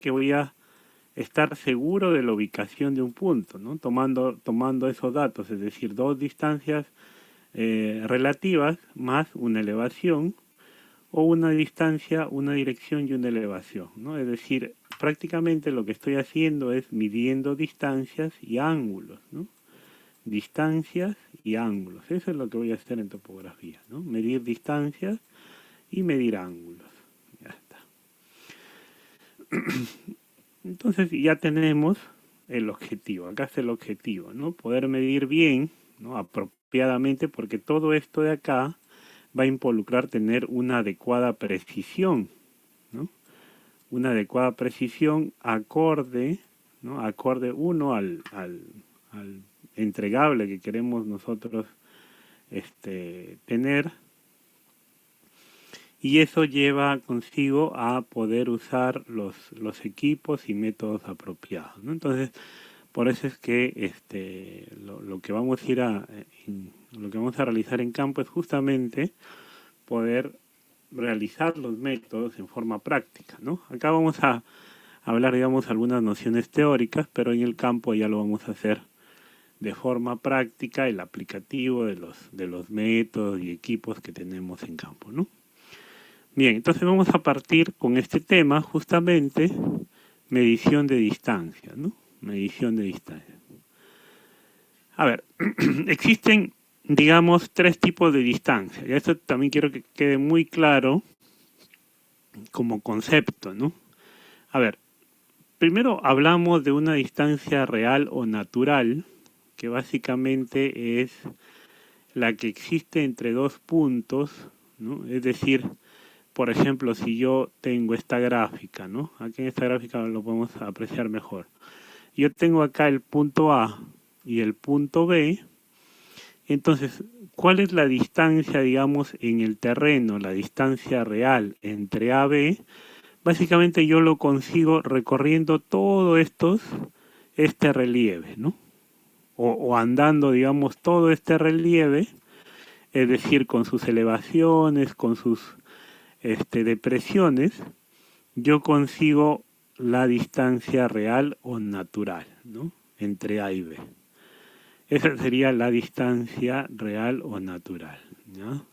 que voy a estar seguro de la ubicación de un punto, ¿no? Tomando esos datos, es decir, dos distancias relativas más una elevación, o una distancia, una dirección y una elevación, ¿no? Es decir, prácticamente lo que estoy haciendo es midiendo distancias y ángulos, ¿no? Distancias y ángulos. Eso es lo que voy a hacer en topografía, ¿no? Medir distancias y medir ángulos. Ya está. Entonces ya tenemos el objetivo. Acá está el objetivo, ¿no? Poder medir bien, ¿no? Apropiadamente, porque todo esto de acá va a involucrar tener una adecuada precisión, ¿no? Una adecuada precisión acorde, ¿no? Acorde uno al entregable que queremos nosotros tener, y eso lleva consigo a poder usar los equipos y métodos apropiados, ¿no? Entonces, por eso es que lo que vamos a ir lo que vamos a realizar en campo es justamente poder realizar los métodos en forma práctica, ¿no? Acá vamos a hablar, digamos, algunas nociones teóricas, pero en el campo ya lo vamos a hacer de forma práctica, el aplicativo de los métodos y equipos que tenemos en campo, ¿no? Bien, entonces vamos a partir con este tema, justamente, medición de distancia, ¿no? Medición de distancia. A ver, existen, digamos, tres tipos de distancia. Y esto también quiero que quede muy claro como concepto, ¿no? A ver, primero hablamos de una distancia real o natural, que básicamente es la que existe entre dos puntos, ¿no? Es decir, por ejemplo, si yo tengo esta gráfica, ¿no? Aquí en esta gráfica lo podemos apreciar mejor. Yo tengo acá el punto A y el punto B. Entonces, ¿cuál es la distancia, digamos, en el terreno, la distancia real entre A y B? Básicamente yo lo consigo recorriendo todo este relieve, ¿no? O andando, digamos, todo este relieve, es decir, con sus elevaciones, con sus depresiones, yo consigo la distancia real o natural, ¿no? Entre A y B. Esa sería la distancia real o natural, ¿no?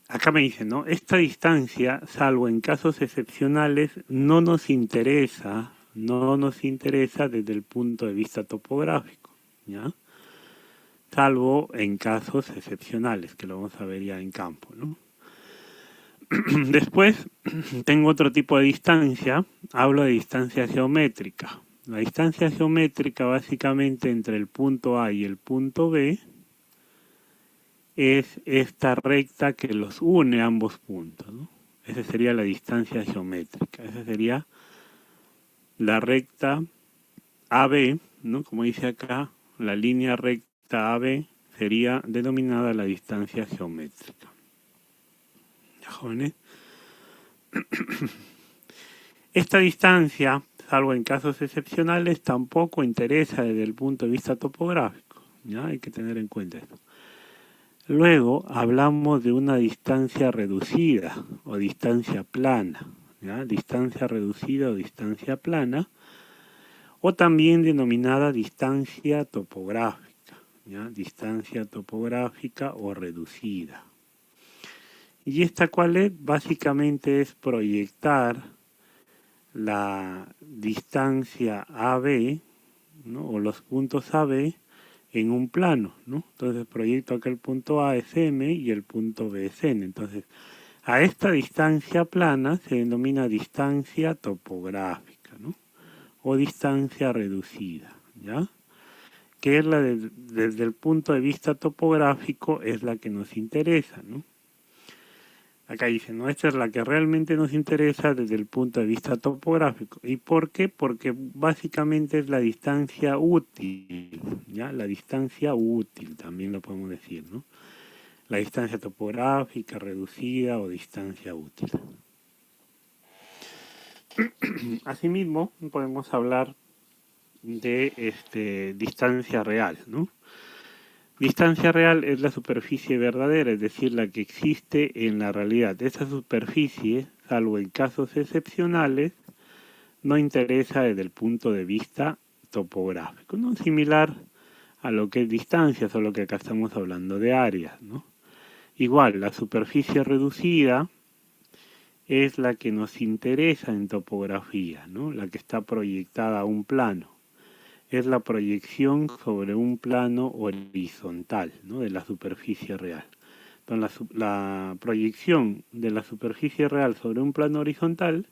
Acá me dicen, ¿no? Esta distancia, salvo en casos excepcionales, no nos interesa desde el punto de vista topográfico, ¿ya? Salvo en casos excepcionales, que lo vamos a ver ya en campo, ¿no? Después tengo otro tipo de distancia, hablo de distancia geométrica. La distancia geométrica básicamente entre el punto A y el punto B es esta recta que los une a ambos puntos, ¿no? Esa sería la distancia geométrica, esa sería la recta AB, ¿no? Como dice acá, la línea recta AB sería denominada la distancia geométrica. ¿Ya, jóvenes? Esta distancia, salvo en casos excepcionales, tampoco interesa desde el punto de vista topográfico, ¿ya? Hay que tener en cuenta esto. Luego hablamos de una distancia reducida o distancia plana, ¿ya? Distancia reducida o distancia plana, o también denominada distancia topográfica, ¿ya? Distancia topográfica o reducida. ¿Y esta cuál es? Básicamente es proyectar la distancia AB, ¿no? O los puntos AB en un plano, ¿no? Entonces proyecto acá el punto A es M y el punto B es N. Entonces, a esta distancia plana se denomina distancia topográfica, ¿no? O distancia reducida, ¿ya? Que es desde el punto de vista topográfico es la que nos interesa, ¿no? Acá dice, ¿no? Esta es la que realmente nos interesa desde el punto de vista topográfico. ¿Y por qué? Porque básicamente es la distancia útil, ¿ya? La distancia útil, también lo podemos decir, ¿no? La distancia topográfica reducida o distancia útil. Asimismo, podemos hablar de distancia real, ¿no? Distancia real es la superficie verdadera, es decir, la que existe en la realidad. Esa superficie, salvo en casos excepcionales, no interesa desde el punto de vista topográfico, ¿no? Similar a lo que es distancia, solo que acá estamos hablando de áreas, ¿no? Igual, la superficie reducida es la que nos interesa en topografía, ¿no? La que está proyectada a un plano. Es la proyección sobre un plano horizontal, ¿no? De la superficie real. Entonces, la proyección de la superficie real sobre un plano horizontal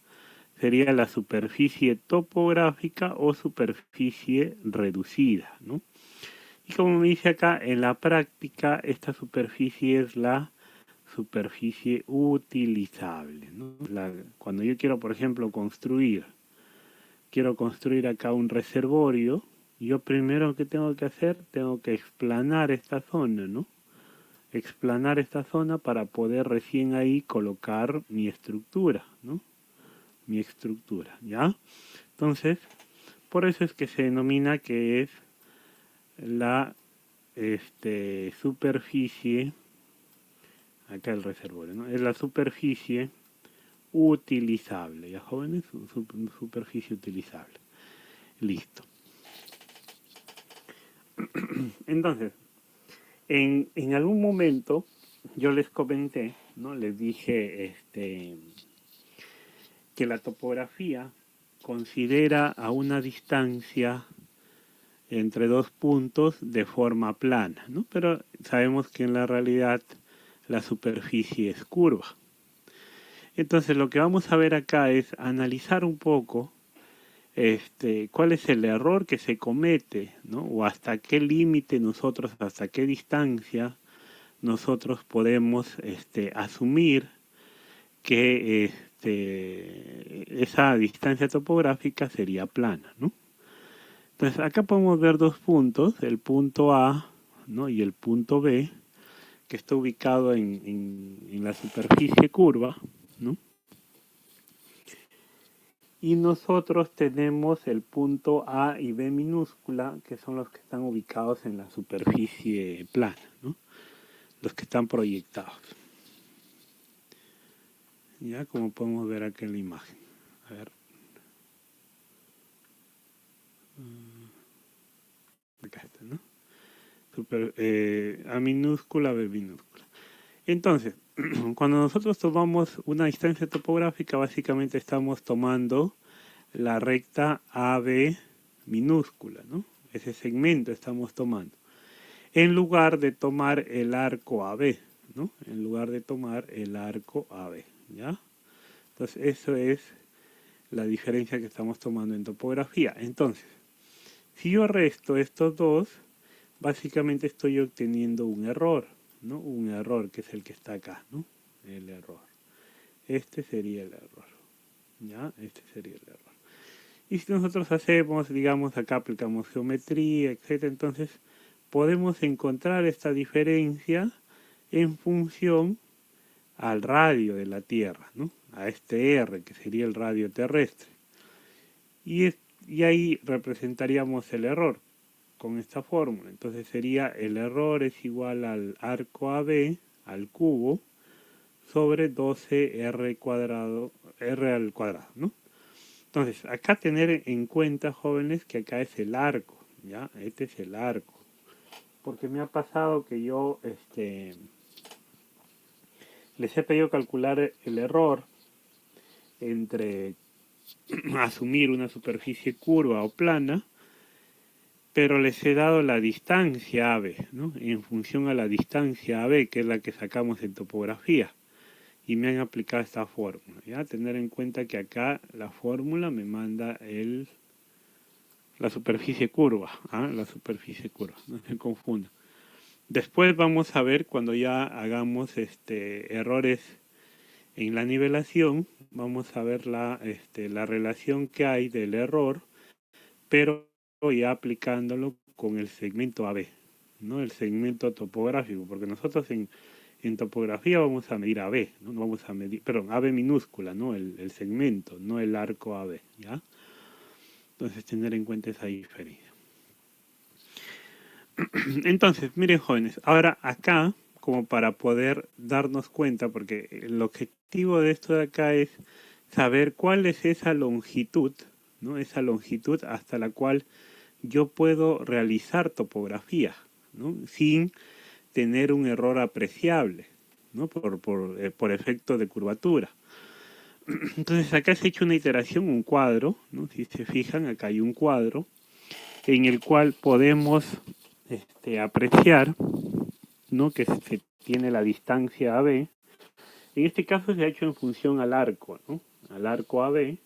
sería la superficie topográfica o superficie reducida, ¿no? Y como me dice acá, en la práctica esta superficie es la superficie utilizable, ¿no? Cuando yo quiero, por ejemplo, quiero construir acá un reservorio, yo primero que tengo que hacer, tengo que explanar esta zona, ¿no? Explanar esta zona para poder recién ahí colocar mi estructura, ¿no? Mi estructura, ¿ya? Entonces, por eso es que se denomina que es la superficie, acá el reservorio, ¿no? Es la superficie utilizable, ¿ya jóvenes? Superficie utilizable. Listo. Entonces, en algún momento yo les comenté, ¿no? Les dije que la topografía considera a una distancia entre dos puntos de forma plana, ¿no? Pero sabemos que en la realidad la superficie es curva. Entonces lo que vamos a ver acá es analizar un poco cuál es el error que se comete, ¿no? O hasta qué límite nosotros, hasta qué distancia nosotros podemos asumir que esa distancia topográfica sería plana, ¿no? Entonces acá podemos ver dos puntos, el punto A, ¿no? Y el punto B, que está ubicado en la superficie curva, ¿no? Y nosotros tenemos el punto A y B minúscula, que son los que están ubicados en la superficie plana, ¿no? Los que están proyectados. Ya, como podemos ver aquí en la imagen. A ver. Acá está, ¿no? A minúscula, B minúscula. Entonces, cuando nosotros tomamos una distancia topográfica, básicamente estamos tomando la recta AB minúscula, ¿no? Ese segmento estamos tomando. En lugar de tomar el arco AB, ¿no? En lugar de tomar el arco AB, ¿ya? Entonces, eso es la diferencia que estamos tomando en topografía. Entonces, si yo resto estos dos, básicamente estoy obteniendo un error, ¿no? Un error que es el que está acá, ¿no? El error. Este sería el error, ¿ya? Este sería el error. Y si nosotros hacemos, digamos, acá aplicamos geometría, etcétera, entonces podemos encontrar esta diferencia en función al radio de la Tierra, ¿no? A este R, que sería el radio terrestre. Y ahí representaríamos el error con esta fórmula. Entonces sería el error es igual al arco AB, al cubo, sobre 12R cuadrado, R al cuadrado, ¿no? Entonces, acá tener en cuenta, jóvenes, que acá es el arco, ¿ya? Este es el arco. Porque me ha pasado que yo, les he pedido calcular el error entre asumir una superficie curva o plana, pero les he dado la distancia AB, ¿no? En función a la distancia AB, que es la que sacamos en topografía. Y me han aplicado esta fórmula, ¿ya? Tener en cuenta que acá la fórmula me manda la superficie curva, ¿ah? La superficie curva, no se confunda. Después vamos a ver cuando ya hagamos errores en la nivelación, vamos a ver la relación que hay del error, pero ya aplicándolo con el segmento AB, ¿no? El segmento topográfico, porque nosotros en topografía vamos a medir AB, ¿no? No vamos a medir, perdón, AB minúscula, ¿no? El segmento, no el arco AB, ¿ya? Entonces tener en cuenta esa diferencia. Entonces, miren jóvenes, ahora acá, como para poder darnos cuenta, porque el objetivo de esto de acá es saber cuál es esa longitud, ¿no? Esa longitud hasta la cual yo puedo realizar topografía, ¿no? Sin tener un error apreciable, ¿no? Por efecto de curvatura. Entonces acá se ha hecho una iteración, un cuadro, ¿no? Si se fijan, acá hay un cuadro en el cual podemos apreciar, ¿no? Que se tiene la distancia AB. En este caso se ha hecho en función al arco, ¿no? Al arco AB,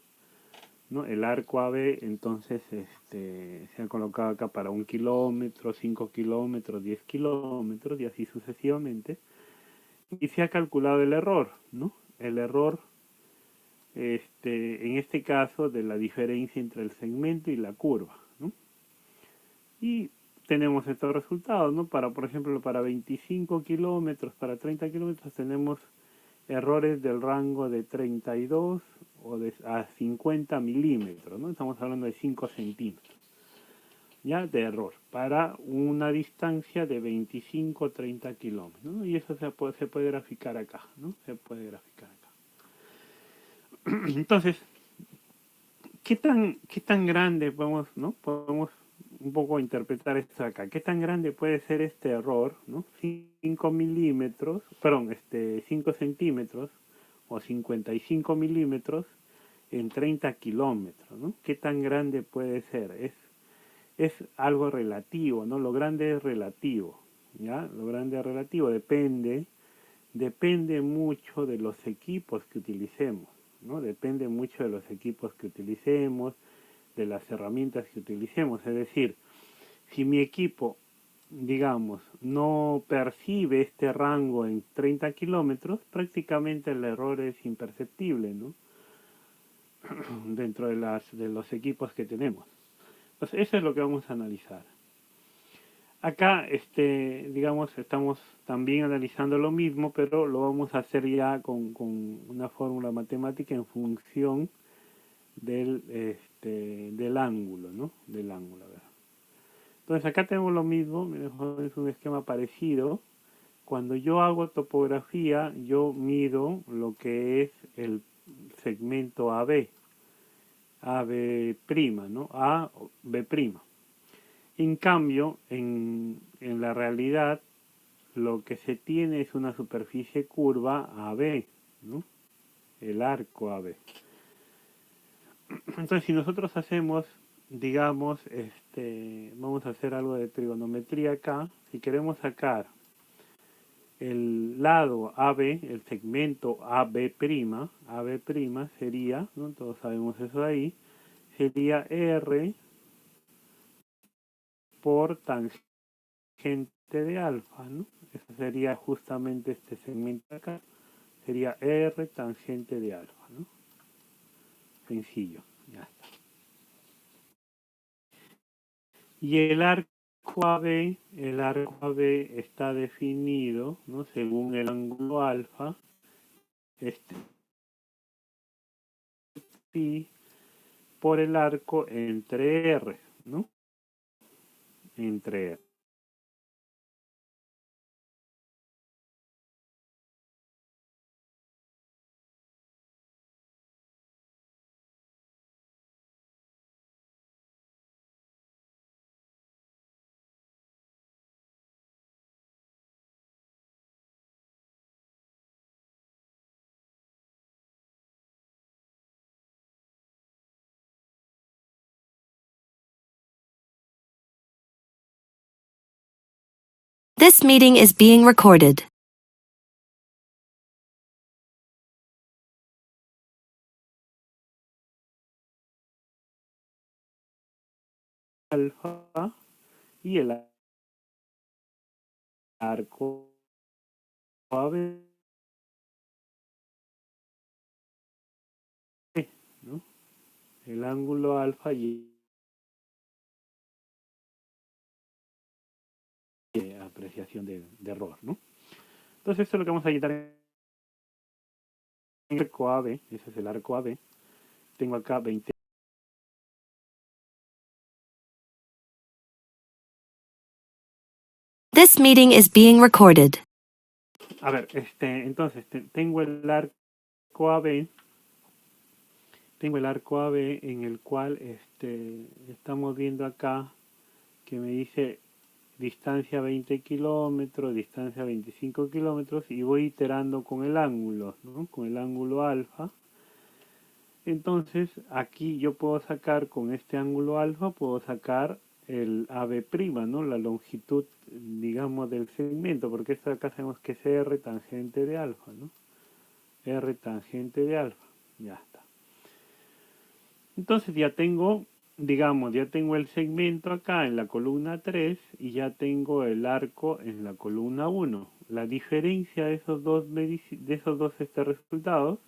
¿no? El arco AB entonces se ha colocado acá para 1 kilómetro, 5 kilómetros, 10 kilómetros y así sucesivamente. Y se ha calculado el error, ¿no? El error, en este caso, de la diferencia entre el segmento y la curva, ¿no? Y tenemos estos resultados, ¿no? Por ejemplo, para 25 kilómetros, para 30 kilómetros tenemos errores del rango de 32 a 50 milímetros, ¿no? Estamos hablando de 5 centímetros, ¿ya? De error, para una distancia de 25-30 kilómetros, ¿no? Y eso se puede graficar acá, ¿no? Se puede graficar acá. Entonces, ¿qué tan grande podemos un poco interpretar esto acá? ¿Qué tan grande puede ser este error, ¿no? 5 milímetros, perdón, 5 centímetros o 55 milímetros en 30 kilómetros, ¿no? ¿Qué tan grande puede ser? Es algo relativo, ¿no? Lo grande es relativo, ¿ya? Lo grande es relativo, depende mucho de los equipos que utilicemos, ¿no? Depende mucho de los equipos que utilicemos, de las herramientas que utilicemos. Es decir, si mi equipo, digamos, no percibe este rango en 30 kilómetros, prácticamente el error es imperceptible, ¿no? Dentro de los equipos que tenemos. Entonces, eso es lo que vamos a analizar. Acá, digamos, estamos también analizando lo mismo, pero lo vamos a hacer ya con una fórmula matemática en función del ángulo, ¿no? Del ángulo, a ver. Entonces acá tenemos lo mismo, es un esquema parecido. Cuando yo hago topografía, yo mido lo que es el segmento AB, AB', ¿no? AB'. En cambio, en la realidad, lo que se tiene es una superficie curva AB, ¿no? El arco AB. Entonces, si nosotros hacemos, digamos, vamos a hacer algo de trigonometría acá. Si queremos sacar el lado AB, el segmento AB', sería, ¿no? Todos sabemos eso de ahí, sería R por tangente de alfa, ¿no? Eso sería justamente este segmento acá, sería R tangente de alfa, ¿no? Sencillo, ya está. Y el arco AB está definido, ¿no? Según el ángulo alfa, pi por el arco entre R, ¿no? Entre R. This meeting is being recorded. Alfa y el arco AB, ¿no? El ángulo alfa y apreciación de error, ¿no? Entonces esto es lo que vamos a quitar en el arco AB, ese es el arco AB. Tengo acá 20. This meeting is being recorded. A ver, entonces tengo el arco AB, en el cual estamos viendo acá que me dice distancia 20 kilómetros, distancia 25 kilómetros y voy iterando con el ángulo, ¿no? Con el ángulo alfa. Entonces aquí yo puedo sacar con este ángulo alfa, puedo sacar el AB', ¿no? La longitud, digamos, del segmento, porque esto acá sabemos que es R tangente de alfa, ¿no? R tangente de alfa, ya está. Entonces ya tengo, digamos, ya tengo el segmento acá en la columna 3 y ya tengo el arco en la columna 1. La diferencia de esos dos, resultados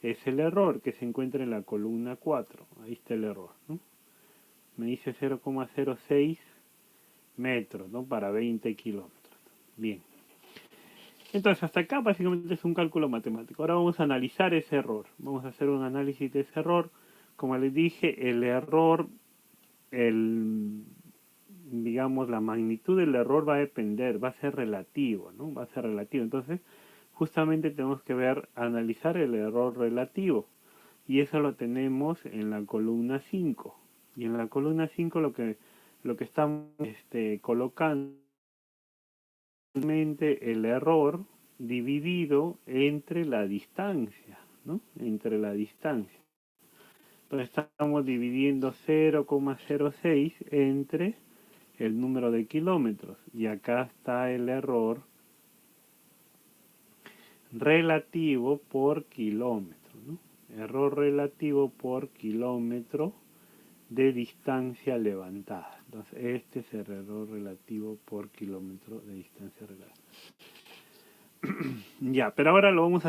es el error que se encuentra en la columna 4. Ahí está el error, ¿no? Me dice 0,06 metros, ¿no? Para 20 kilómetros. Bien. Entonces hasta acá básicamente es un cálculo matemático. Ahora vamos a analizar ese error. Vamos a hacer un análisis de ese error. Como les dije, el error, digamos, la magnitud del error va a depender, va a ser relativo, ¿no? Va a ser relativo. Entonces, justamente tenemos que analizar el error relativo. Y eso lo tenemos en la columna 5. Y en la columna 5 lo que estamos colocando el error dividido entre la distancia, ¿no? Entre la distancia. Entonces estamos dividiendo 0,06 entre el número de kilómetros. Y acá está el error relativo por kilómetro, ¿no? Error relativo por kilómetro de distancia levantada. Entonces este es el error relativo por kilómetro de distancia levantada. Ya, pero ahora lo vamos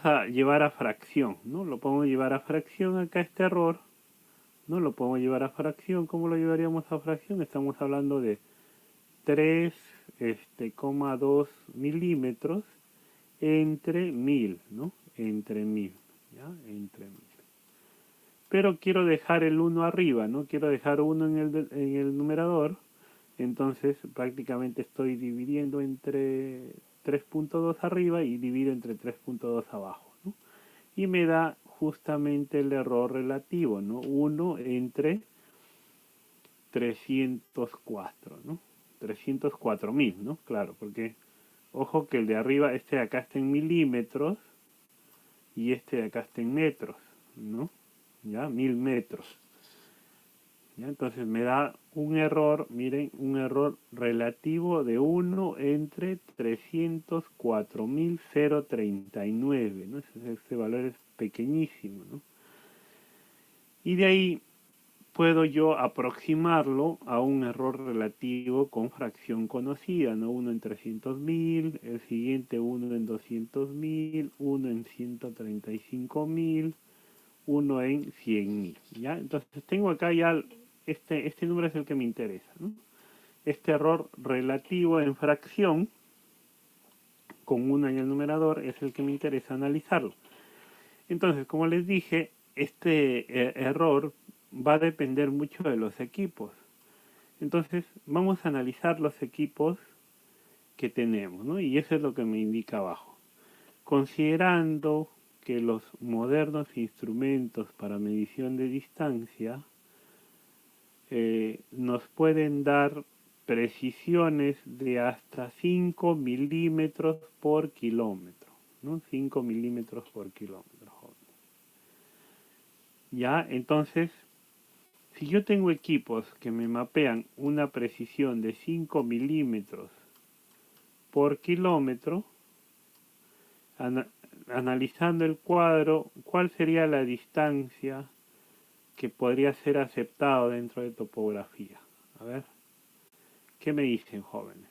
a llevar a fracción, ¿no? Lo podemos llevar a fracción acá este error, ¿no? Lo podemos llevar a fracción. ¿Cómo lo llevaríamos a fracción? Estamos hablando de 3,2 milímetros entre 1000, ¿no? Entre 1000, ¿ya? Entre 1000. Pero quiero dejar el 1 arriba, ¿no? Quiero dejar 1 en el numerador. Entonces prácticamente estoy dividiendo entre 3.2 arriba y divido entre 3.2 abajo, ¿no? Y me da justamente el error relativo, ¿no? 1 entre 304, ¿no? 304.000, ¿no? Claro, porque ojo que el de arriba, de acá está en milímetros y de acá está en metros, ¿no? Ya, 1000 metros. ¿Ya? Entonces me da un error, miren, un error relativo de 1 entre 304.039, ¿no? Este valor es pequeñísimo, ¿no? Y de ahí puedo yo aproximarlo a un error relativo con fracción conocida, ¿no? 1 en 300.000, el siguiente 1 en 200.000, 1 en 135.000, 1 en 100.000, ¿ya? Entonces tengo acá ya este número es el que me interesa, ¿no? Este error relativo en fracción con 1 en el numerador es el que me interesa analizarlo. Entonces, como les dije, este error va a depender mucho de los equipos. Entonces, vamos a analizar los equipos que tenemos, ¿no? Y eso es lo que me indica abajo. Considerando que los modernos instrumentos para medición de distancia nos pueden dar precisiones de hasta 5 milímetros por kilómetro, ¿no? 5 milímetros por kilómetro. Ya, entonces, si yo tengo equipos que me mapean una precisión de 5 milímetros por kilómetro, analizando el cuadro, ¿cuál sería la distancia que podría ser aceptado dentro de topografía? A ver, ¿qué me dicen, jóvenes?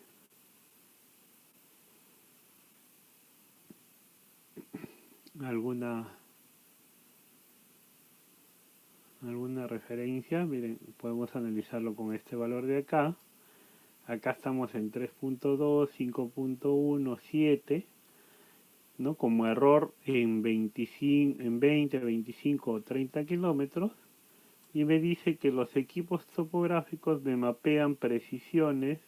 ¿Alguna referencia? Miren, podemos analizarlo con este valor de acá. Acá estamos en 3.2, 5.1, 7, ¿no? Como error en 20, 25 o 30 kilómetros. Y me dice que los equipos topográficos me mapean precisiones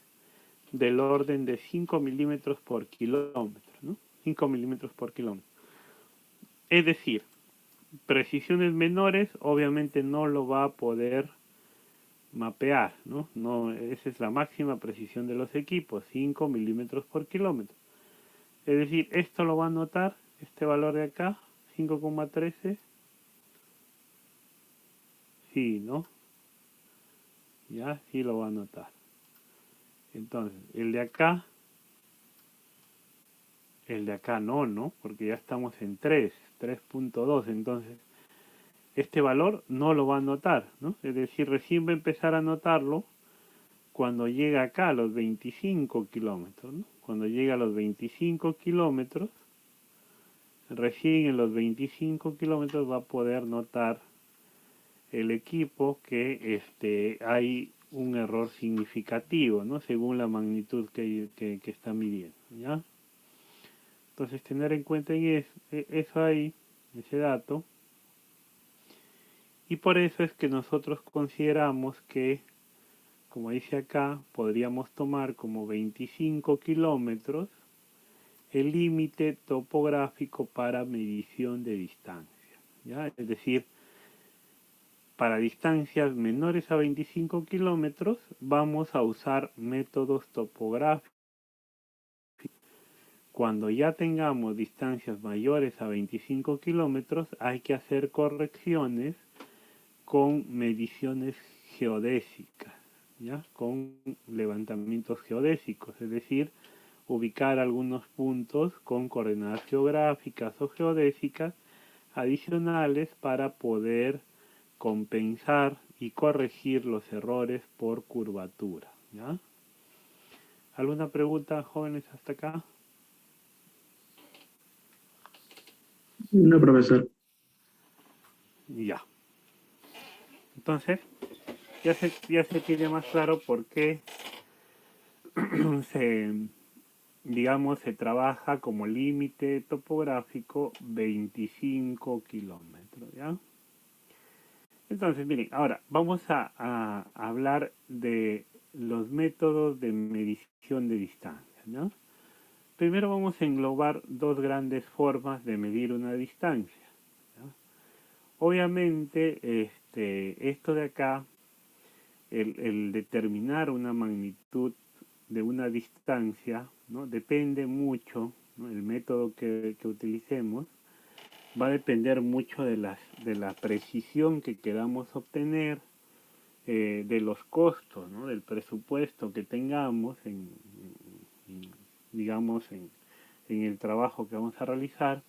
del orden de 5 milímetros por kilómetro, ¿no? 5 milímetros por kilómetro. Es decir, precisiones menores obviamente no lo va a poder mapear, ¿no? No, esa es la máxima precisión de los equipos, 5 milímetros por kilómetro. Es decir, esto lo va a notar, este valor de acá, 5,13. Sí, ¿no? Ya, sí lo va a notar. Entonces, el de acá no, ¿no? Porque ya estamos en 3.2, entonces este valor no lo va a notar, ¿no? Es decir, recién va a empezar a notarlo cuando llega acá a los 25 kilómetros, ¿no? Cuando llega a los 25 kilómetros, recién en los 25 kilómetros va a poder notar el equipo que hay un error significativo, ¿no? Según la magnitud que está midiendo, ¿ya? Entonces tener en cuenta eso ahí, ese dato, y por eso es que nosotros consideramos que, como dice acá, podríamos tomar como 25 kilómetros el límite topográfico para medición de distancia, ¿ya? Es decir, para distancias menores a 25 kilómetros vamos a usar métodos topográficos. Cuando ya tengamos distancias mayores a 25 kilómetros hay que hacer correcciones con mediciones geodésicas, ¿ya? Con levantamientos geodésicos, es decir, ubicar algunos puntos con coordenadas geográficas o geodésicas adicionales para poder compensar y corregir los errores por curvatura, ¿ya? ¿Alguna pregunta, jóvenes, hasta acá? No, profesor. Ya. Entonces, ya se tiene más claro por qué se trabaja como límite topográfico 25 kilómetros, ¿ya? Entonces, miren, ahora vamos a hablar de los métodos de medición de distancia, ¿no? Primero vamos a englobar dos grandes formas de medir una distancia, ¿no? Obviamente, esto de acá, el determinar una magnitud de una distancia, ¿no? Depende mucho, ¿no? El método que utilicemos va a depender mucho de la precisión que queramos obtener, de los costos, ¿no? Del presupuesto que tengamos digamos, en el trabajo que vamos a realizar,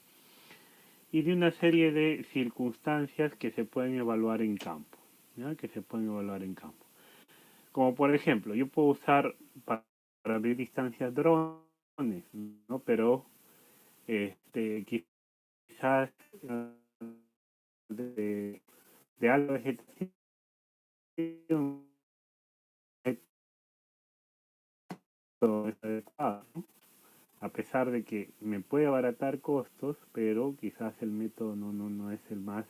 y de una serie de circunstancias que se pueden evaluar en campo, ¿ya? Que se pueden evaluar en campo. Como por ejemplo, yo puedo usar para medir distancias drones, ¿no? Pero quizás de, de alta vegetación, todo es adecuado, ¿no? A pesar de que me puede abaratar costos, pero quizás el método no es el más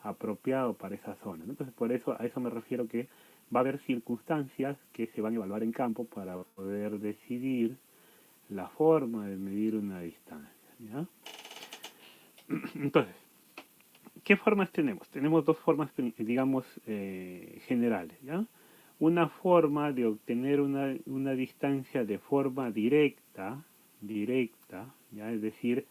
apropiado para esa zona, ¿no? Entonces, por eso, a eso me refiero, que va a haber circunstancias que se van a evaluar en campo para poder decidir la forma de medir una distancia, ¿ya? Entonces, ¿qué formas tenemos? Tenemos dos formas, digamos, generales, ¿ya? Una forma de obtener una distancia de forma directa, ¿ya? Es decir,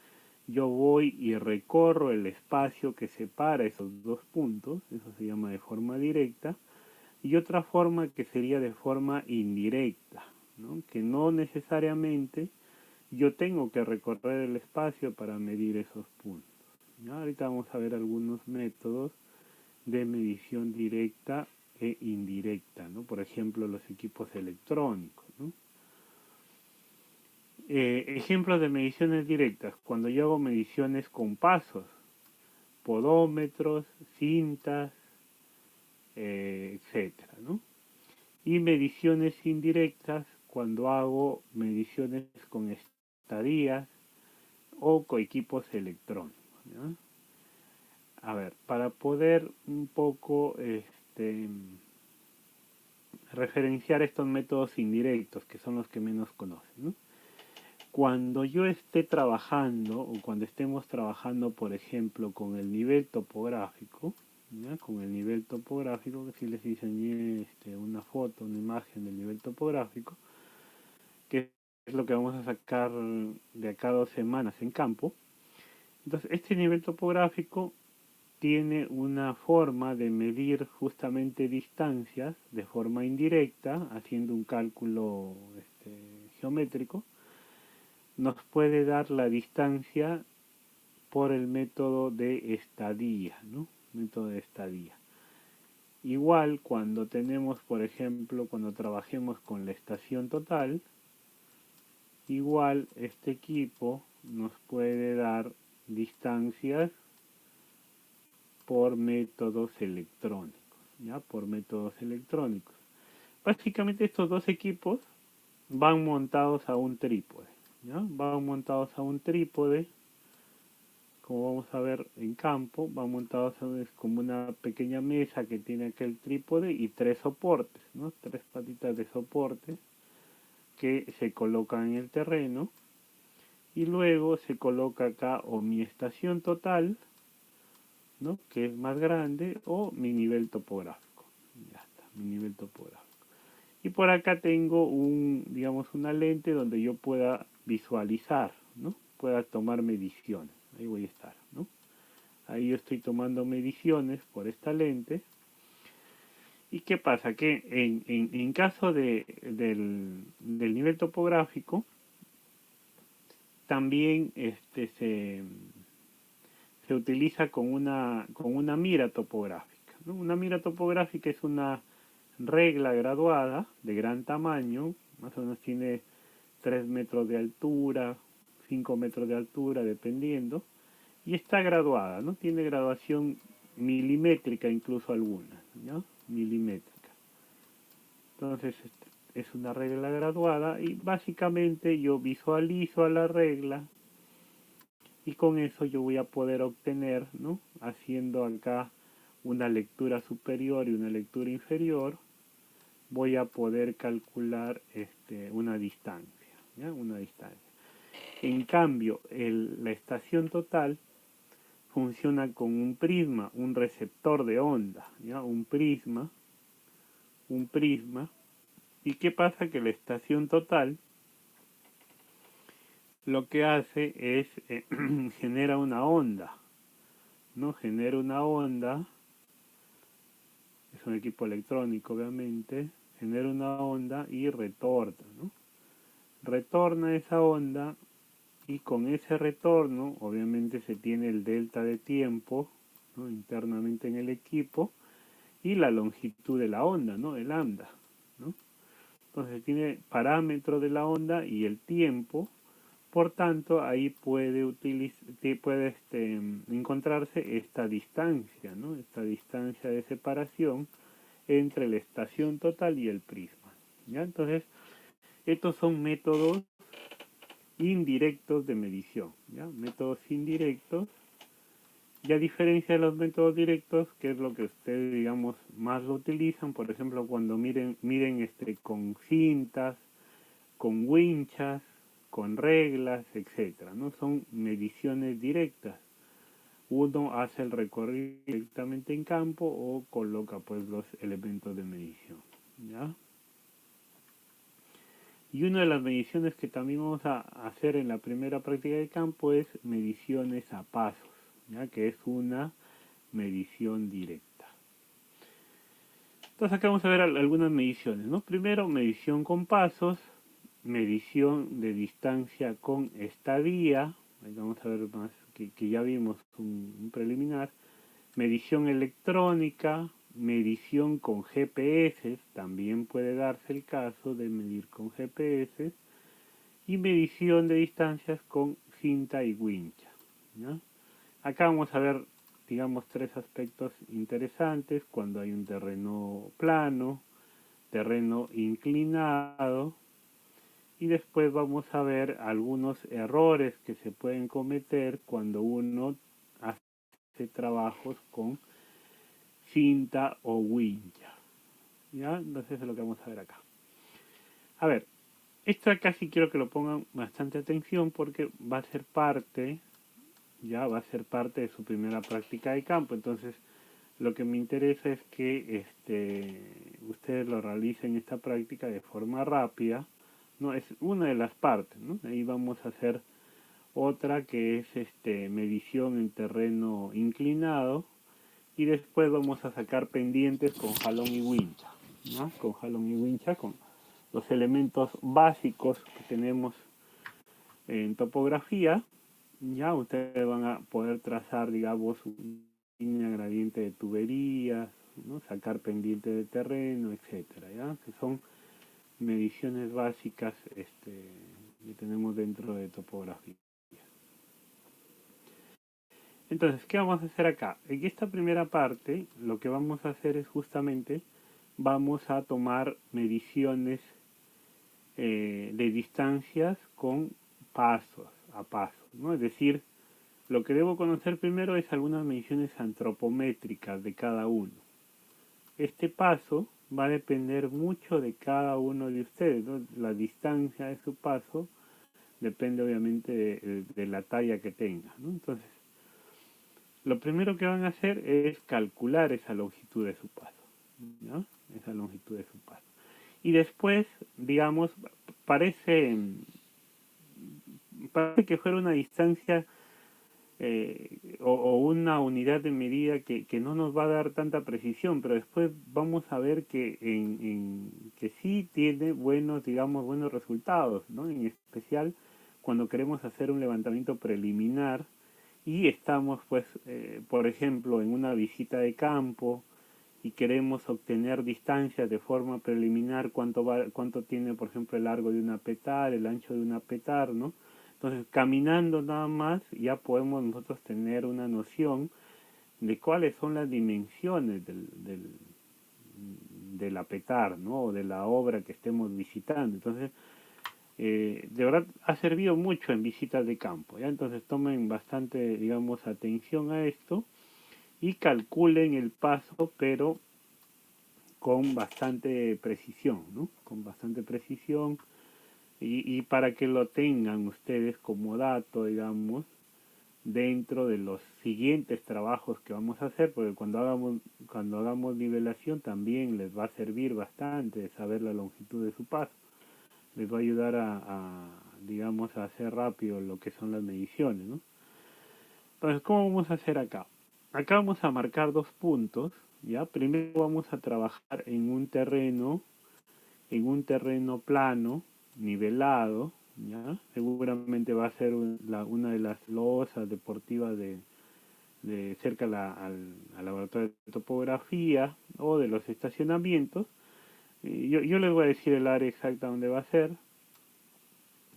yo voy y recorro el espacio que separa esos dos puntos, eso se llama de forma directa, y otra forma que sería de forma indirecta, ¿no? Que no necesariamente yo tengo que recorrer el espacio para medir esos puntos, ¿ya? Ahorita vamos a ver algunos métodos de medición directa e indirecta, ¿no? Por ejemplo, los equipos electrónicos, ¿no? Ejemplos de mediciones directas: cuando yo hago mediciones con pasos, podómetros, cintas, etcétera, ¿no? Y mediciones indirectas cuando hago mediciones con estadías o con equipos electrónicos, ¿no? A ver, para poder un poco referenciar estos métodos indirectos, que son los que menos conocen, ¿no? Cuando yo esté trabajando, o cuando estemos trabajando, por ejemplo, con el nivel topográfico, ¿ya? Con el nivel topográfico, que si les diseñé una foto, una imagen del nivel topográfico, que es lo que vamos a sacar de acá a 2 semanas en campo. Entonces, este nivel topográfico tiene una forma de medir justamente distancias de forma indirecta, haciendo un cálculo geométrico. Nos puede dar la distancia por el método de estadía, ¿no? Método de estadía. Igual cuando tenemos, por ejemplo, cuando trabajemos con la estación total, igual este equipo nos puede dar distancias por métodos electrónicos, ¿ya? Por métodos electrónicos. Básicamente estos dos equipos van montados a un trípode, ¿ya? Van montados a un trípode, como vamos a ver en campo, van montados como una pequeña mesa que tiene aquel trípode y 3 soportes, ¿no? 3 patitas de soporte que se colocan en el terreno, y luego se coloca acá o mi estación total, ¿no? Que es más grande, o mi nivel topográfico. Ya está, mi nivel topográfico. Y por acá tengo digamos, una lente donde yo pueda visualizar, ¿no? Pueda tomar mediciones. Ahí voy a estar, ¿no? Ahí yo estoy tomando mediciones por esta lente. ¿Y qué pasa? Que en caso del nivel topográfico, también se utiliza con una mira topográfica, ¿no? Una mira topográfica es una regla graduada de gran tamaño, más o menos tiene 3 metros de altura, 5 metros de altura, dependiendo, y está graduada, ¿no? Tiene graduación milimétrica incluso algunas, ¿no? Milimétrica. Entonces es una regla graduada y básicamente yo visualizo a la regla y con eso yo voy a poder obtener, ¿no? Haciendo acá una lectura superior y una lectura inferior, voy a poder calcular una distancia, ¿ya? Una distancia. En cambio, la estación total funciona con un prisma, un receptor de onda, ¿ya? Un prisma. ¿Y qué pasa? Que la estación total lo que hace es genera una onda, ¿no? Genera una onda, es un equipo electrónico obviamente, genera una onda y retorna, ¿no? Retorna esa onda y con ese retorno obviamente se tiene el delta de tiempo, ¿no? Internamente en el equipo, y la longitud de la onda, ¿no? El lambda, ¿no? Entonces tiene parámetro de la onda y el tiempo. Por tanto, ahí puede encontrarse esta distancia, ¿no? Esta distancia de separación entre la estación total y el prisma, ¿ya? Entonces, estos son métodos indirectos de medición, ¿ya? Métodos indirectos. Y a diferencia de los métodos directos, que es lo que ustedes, digamos, más lo utilizan, por ejemplo, cuando miden con cintas, con winchas, con reglas, etcétera, ¿no? Son mediciones directas. Uno hace el recorrido directamente en campo o coloca pues los elementos de medición, ¿ya? Y una de las mediciones que también vamos a hacer en la primera práctica de campo es mediciones a pasos, ¿ya? Que es una medición directa. Entonces acá vamos a ver algunas mediciones, ¿no? Primero, medición con pasos, medición de distancia con estadía, ahí vamos a ver más que ya vimos un preliminar, medición electrónica, medición con GPS, también puede darse el caso de medir con GPS, y medición de distancias con cinta y wincha, ¿no? Acá vamos a ver, digamos, 3 aspectos interesantes: cuando hay un terreno plano, terreno inclinado, y después vamos a ver algunos errores que se pueden cometer cuando uno hace trabajos con cinta o wincha. ¿ya? Entonces es lo que vamos a ver acá. A ver, esto acá sí quiero que lo pongan bastante atención porque va a ser parte, ya va a ser parte de su primera práctica de campo. Entonces, lo que me interesa es que ustedes lo realicen esta práctica de forma rápida, ¿no? Es una de las partes, ¿no? Ahí vamos a hacer otra que es medición en terreno inclinado y después vamos a sacar pendientes con jalón y wincha, ¿no? Con jalón y wincha, con los elementos básicos que tenemos en topografía. Ya ustedes van a poder trazar, digamos, una línea gradiente de tuberías, ¿no? Sacar pendiente de terreno, etcétera, ¿ya? Que son mediciones básicas que tenemos dentro de topografía. Entonces, ¿qué vamos a hacer acá? En esta primera parte, lo que vamos a hacer es justamente, vamos a tomar mediciones de distancias con pasos a pasos, ¿no? Es decir, lo que debo conocer primero es algunas mediciones antropométricas de cada uno. Este paso va a depender mucho de cada uno de ustedes, ¿no? La distancia de su paso depende obviamente de la talla que tenga, ¿no? Entonces, lo primero que van a hacer es calcular esa longitud de su paso, ¿no? Esa longitud de su paso. Y después, digamos, parece, parece que fuera una distancia o una unidad de medida que no nos va a dar tanta precisión, pero después vamos a ver que sí tiene buenos, digamos, buenos resultados, ¿no? En especial cuando queremos hacer un levantamiento preliminar y estamos, pues, por ejemplo, en una visita de campo y queremos obtener distancias de forma preliminar, cuánto tiene, por ejemplo, el largo de una petar, el ancho de una petar, ¿no? Entonces, caminando nada más, ya podemos nosotros tener una noción de cuáles son las dimensiones del apetar, ¿no? O de la obra que estemos visitando. Entonces, de verdad ha servido mucho en visitas de campo, ¿ya? Entonces, tomen bastante, digamos, atención a esto y calculen el paso, pero con bastante precisión, ¿no? Con bastante precisión y para que lo tengan ustedes como dato, digamos, dentro de los siguientes trabajos que vamos a hacer, porque cuando hagamos nivelación también les va a servir bastante saber la longitud de su paso. Les va a ayudar digamos, a hacer rápido lo que son las mediciones, ¿no? Entonces, ¿cómo vamos a hacer acá? Acá vamos a marcar 2 puntos, ¿ya? Primero vamos a trabajar en un terreno plano, nivelado, ¿ya? Seguramente va a ser una de las losas deportivas de cerca al laboratorio de topografía o de los estacionamientos. Yo les voy a decir el área exacta donde va a ser.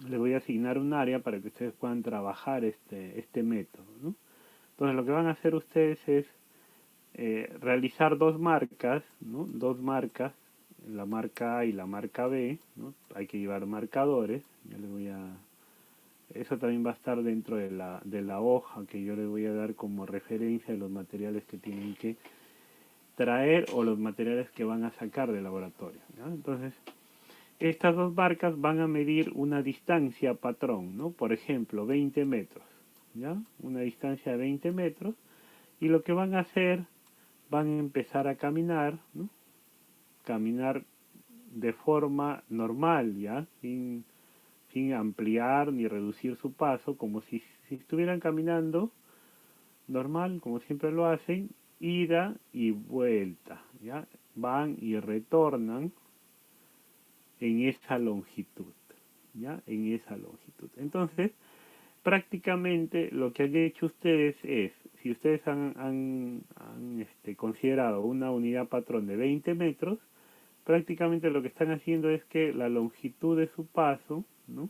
Les voy a asignar un área para que ustedes puedan trabajar este método, ¿no? Entonces lo que van a hacer ustedes es realizar 2 marcas, ¿no? 2 marcas, la marca A y la marca B, ¿no? Hay que llevar marcadores. Ya les voy a... Eso también va a estar dentro de la hoja que yo les voy a dar como referencia de los materiales que tienen que traer o los materiales que van a sacar del laboratorio, ¿ya? Entonces, estas 2 marcas van a medir una distancia patrón, ¿no? Por ejemplo, 20 metros, ¿ya? Una distancia de 20 metros. Y lo que van a hacer, van a empezar a caminar, ¿no? Caminar de forma normal, ¿ya? Sin ampliar ni reducir su paso, como si estuvieran caminando normal, como siempre lo hacen, ida y vuelta, ¿ya? Van y retornan en esa longitud, ¿ya? En esa longitud. Entonces, prácticamente lo que han hecho ustedes es, si ustedes han considerado una unidad patrón de 20 metros, prácticamente lo que están haciendo es que la longitud de su paso, ¿no?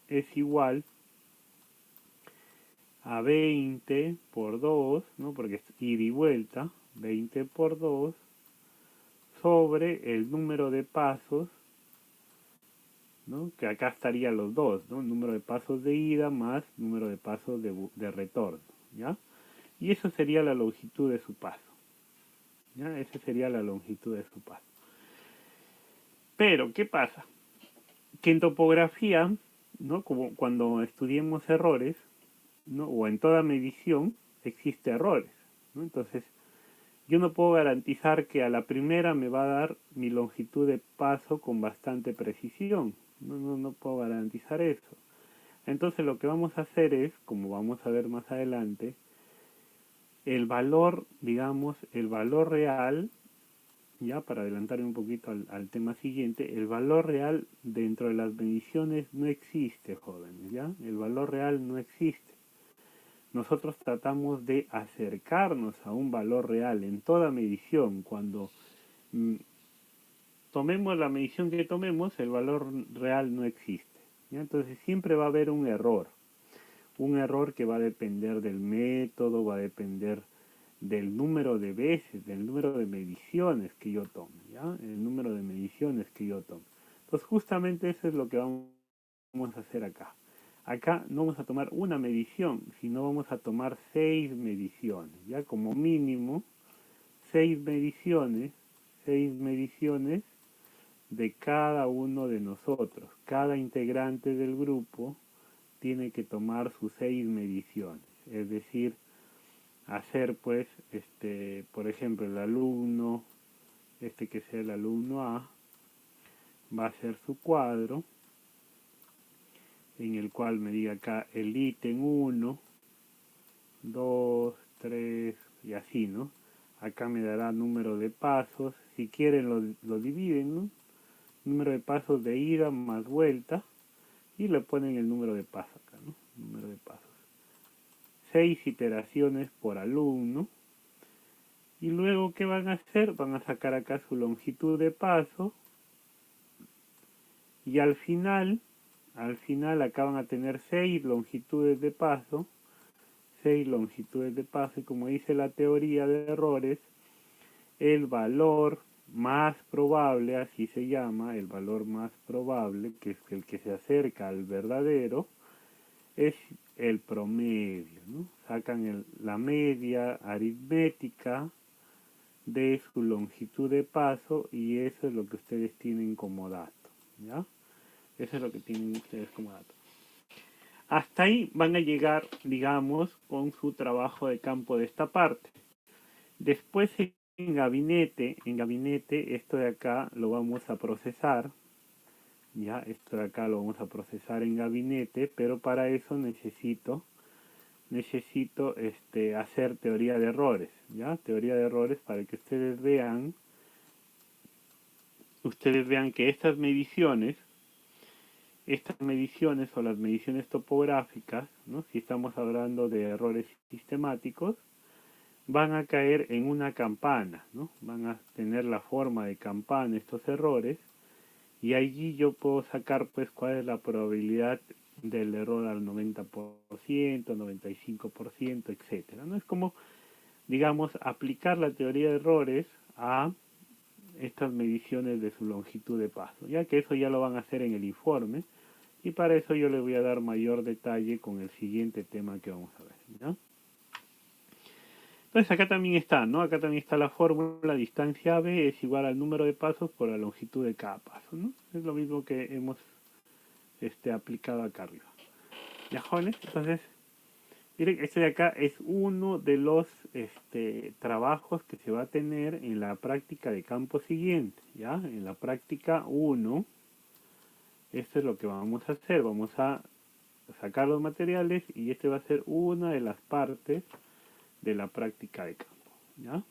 Es igual a 20 por 2, ¿no? Porque es ida y vuelta, 20 por 2, sobre el número de pasos, ¿no? Que acá estarían los dos, ¿no? El número de pasos de ida más número de pasos de retorno, ¿ya? Y eso sería la longitud de su paso, ¿ya? Esa sería la longitud de su paso. Pero, ¿qué pasa? Que en topografía, ¿no? Como cuando estudiemos errores, ¿no? O en toda medición existe errores, ¿no? Entonces, yo no puedo garantizar que a la primera me va a dar mi longitud de paso con bastante precisión. No puedo garantizar eso. Entonces lo que vamos a hacer es, como vamos a ver más adelante, el valor, digamos, el valor real, ya para adelantar un poquito al tema siguiente, el valor real dentro de las mediciones no existe, jóvenes, ¿ya? El valor real no existe. Nosotros tratamos de acercarnos a un valor real en toda medición. Cuando tomemos la medición que tomemos, el valor real no existe, ¿ya? Entonces siempre va a haber un error que va a depender del método, va a depender del número de veces, del número de mediciones que yo tome, ¿ya? El número de mediciones que yo tome. Entonces justamente eso es lo que vamos a hacer acá. Acá no vamos a tomar una medición, sino vamos a tomar 6 mediciones, ya como mínimo 6 mediciones de cada uno de nosotros. Cada integrante del grupo tiene que tomar sus 6 mediciones, es decir, hacer pues, por ejemplo, el alumno, que sea el alumno A, va a hacer su cuadro, en el cual me diga acá el ítem 1, 2, 3 y así, ¿no? Acá me dará número de pasos, si quieren lo dividen, ¿no? Número de pasos de ida más vuelta, y le ponen el número de pasos acá, ¿no? Número de pasos. 6 iteraciones por alumno. Y luego, ¿qué van a hacer? Van a sacar acá su longitud de paso. Y al final acá van a tener 6 longitudes de paso. 6 longitudes de paso. Y como dice la teoría de errores, el valor más probable, así se llama, el valor más probable, que es el que se acerca al verdadero, es el promedio, ¿no? Sacan la media aritmética de su longitud de paso y eso es lo que ustedes tienen como dato, ¿ya? Eso es lo que tienen ustedes como dato. Hasta ahí van a llegar, digamos, con su trabajo de campo de esta parte. Después en gabinete, esto de acá lo vamos a procesar, ya, esto de acá lo vamos a procesar en gabinete, pero para eso necesito hacer teoría de errores, ya, teoría de errores para que ustedes vean que estas mediciones o las mediciones topográficas, ¿no? Si estamos hablando de errores sistemáticos, van a caer en una campana, ¿no? Van a tener la forma de campana estos errores, y allí yo puedo sacar pues cuál es la probabilidad del error al 90%, 95%, etcétera, ¿no? Es como, digamos, aplicar la teoría de errores a estas mediciones de su longitud de paso, ya que eso ya lo van a hacer en el informe, y para eso yo les voy a dar mayor detalle con el siguiente tema que vamos a ver, ¿no? Entonces acá también está, ¿no? Acá también está la fórmula, distancia AB es igual al número de pasos por la longitud de cada paso, ¿no? Es lo mismo que hemos aplicado acá arriba. ¿Ya, jóvenes? Entonces, miren, este de acá es uno de los trabajos que se va a tener en la práctica de campo siguiente, ¿ya? En la práctica 1, esto es lo que vamos a hacer. Vamos a sacar los materiales y este va a ser una de las partes de la práctica de campo, ¿ya?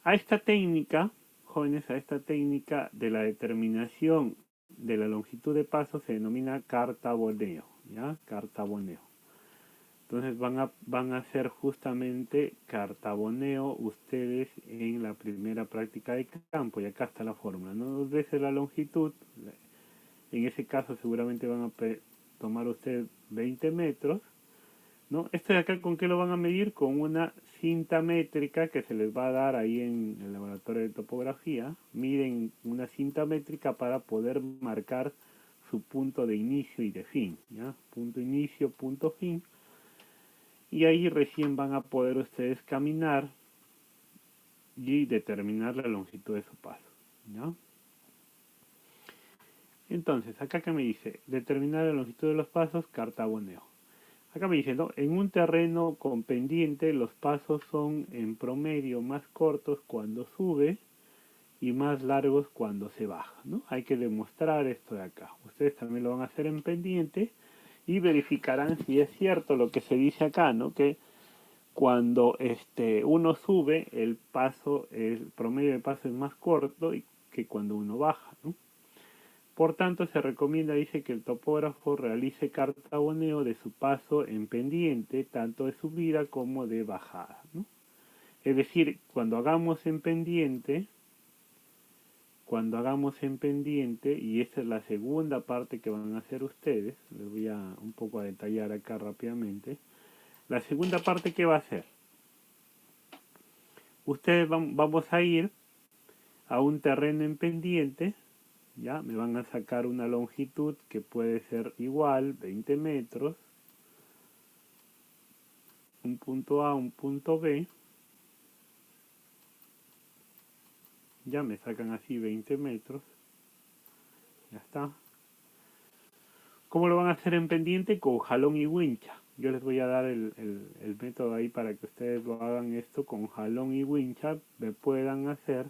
A esta técnica, jóvenes, a esta técnica de la determinación de la longitud de paso se denomina cartaboneo, ¿ya? Cartaboneo. Entonces van a hacer justamente cartaboneo ustedes en la primera práctica de campo, y acá está la fórmula, ¿no? 2 veces la longitud, en ese caso seguramente van a tomar ustedes 20 metros, ¿no? Esto de acá, ¿con qué lo van a medir? Con una cinta métrica que se les va a dar ahí en el laboratorio de topografía. Miden una cinta métrica para poder marcar su punto de inicio y de fin, ¿ya? Punto inicio, punto fin. Y ahí recién van a poder ustedes caminar y determinar la longitud de su paso, ¿ya? Entonces, acá que me dice, determinar la longitud de los pasos, cartaboneo. Acá me dice, ¿no? En un terreno con pendiente, los pasos son en promedio más cortos cuando sube y más largos cuando se baja, ¿no? Hay que demostrar esto de acá. Ustedes también lo van a hacer en pendiente y verificarán si es cierto lo que se dice acá, ¿no? Que cuando uno sube, el promedio de paso es más corto que cuando uno baja, ¿no? Por tanto, se recomienda, dice, que el topógrafo realice cartaboneo de su paso en pendiente, tanto de subida como de bajada, ¿no? Es decir, cuando hagamos en pendiente, y esta es la segunda parte que van a hacer ustedes, les voy a un poco a detallar acá rápidamente, la segunda parte que va a ser, ustedes vamos a ir a un terreno en pendiente, ya me van a sacar una longitud que puede ser igual, 20 metros, un punto A, un punto B, ya me sacan así 20 metros, ya está. ¿Cómo lo van a hacer en pendiente? Con jalón y wincha. Yo les voy a dar el método ahí para que ustedes lo hagan esto con jalón y wincha, me puedan hacer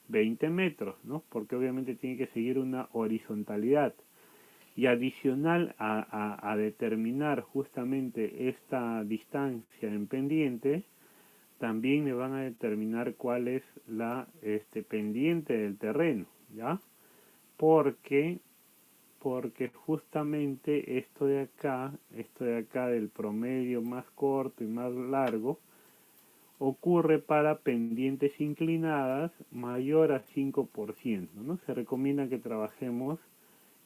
20 metros, ¿no? Porque obviamente tiene que seguir una horizontalidad. Y adicional a determinar justamente esta distancia en pendiente, también me van a determinar cuál es la pendiente del terreno, ¿ya? Porque justamente esto de acá del promedio más corto y más largo, ocurre para pendientes inclinadas mayor a 5%, ¿no? Se recomienda que trabajemos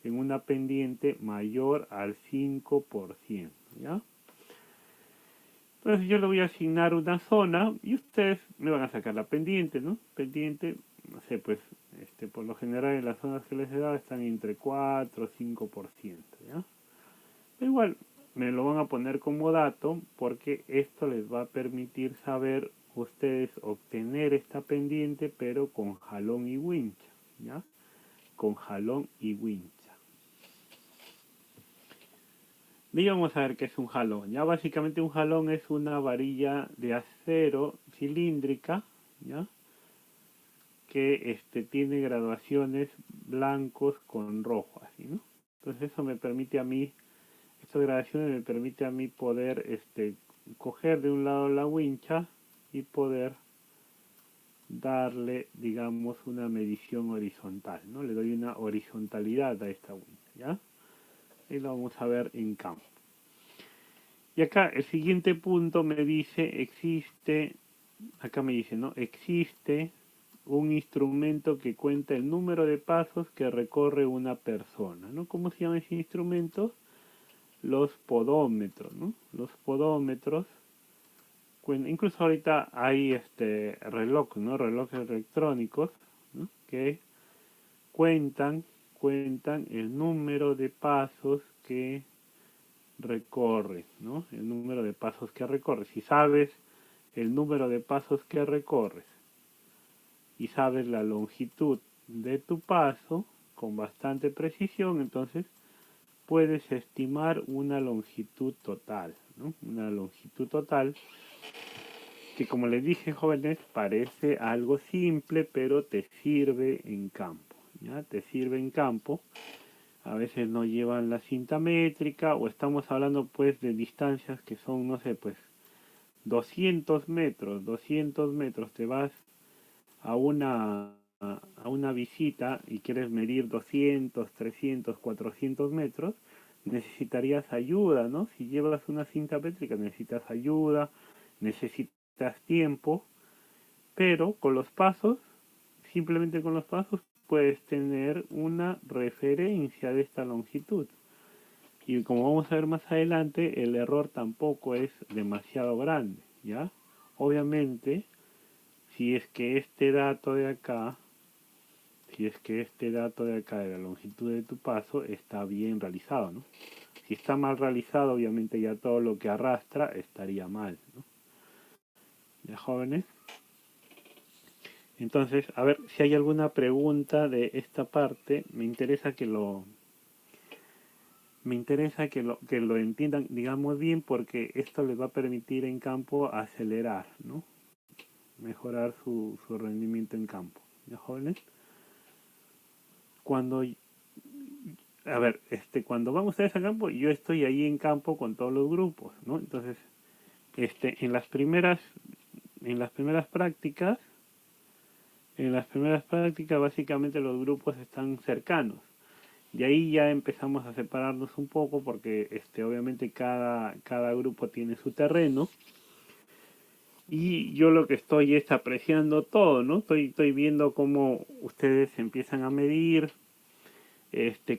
en una pendiente mayor al 5%, ¿ya? Entonces yo le voy a asignar una zona y ustedes me van a sacar la pendiente, ¿no? Pendiente, no sé, pues, por lo general en las zonas que les he dado están entre 4 o 5%, ¿ya? Pero igual me lo van a poner como dato porque esto les va a permitir saber ustedes obtener esta pendiente pero con jalón y wincha, ¿ya? Con jalón y wincha. Y vamos a ver qué es un jalón. Ya básicamente un jalón es una varilla de acero cilíndrica, ¿ya? Que tiene graduaciones blancos con rojo, así, ¿no? Entonces eso me permite a mí, estas gradaciones me permite a mí poder coger de un lado la wincha y poder darle, digamos, una medición horizontal, ¿no? Le doy una horizontalidad a esta wincha, ¿ya? Y lo vamos a ver en campo. Y acá el siguiente punto me dice, acá me dice, ¿no? Existe un instrumento que cuenta el número de pasos que recorre una persona, ¿no? ¿Cómo se llama ese instrumento? Los podómetros, ¿no? Los podómetros, incluso ahorita hay reloj, ¿no? Relojes electrónicos, ¿no? Que cuentan el número de pasos que recorre, ¿no? El número de pasos que recorre. Si sabes el número de pasos que recorres y sabes la longitud de tu paso con bastante precisión, entonces puedes estimar una longitud total, ¿no? Una longitud total que, como les dije, jóvenes, parece algo simple, pero te sirve en campo, ¿ya? Te sirve en campo. A veces no llevan la cinta métrica o estamos hablando pues de distancias que son, no sé, pues 200 metros, te vas a una visita y quieres medir 200, 300, 400 metros, necesitarías ayuda, ¿no? Si llevas una cinta métrica necesitas ayuda, necesitas tiempo, pero con los pasos, simplemente con los pasos, puedes tener una referencia de esta longitud. Y como vamos a ver más adelante, el error tampoco es demasiado grande, ¿ya? Obviamente, si es que este dato de acá, de la longitud de tu paso está bien realizado, ¿no? Si está mal realizado, obviamente ya todo lo que arrastra estaría mal, ¿no? ¿Ya, jóvenes? Entonces, a ver si hay alguna pregunta de esta parte. Me interesa que lo entiendan, digamos bien, porque esto les va a permitir en campo acelerar, ¿no? Mejorar su rendimiento en campo. ¿Ya, jóvenes? Cuando, a ver, cuando van ustedes a campo, yo estoy ahí en campo con todos los grupos, ¿no? Entonces, en las primeras prácticas, básicamente los grupos están cercanos. De ahí ya empezamos a separarnos un poco porque obviamente cada grupo tiene su terreno y yo lo que estoy es apreciando todo, ¿no? Estoy viendo cómo ustedes empiezan a medir,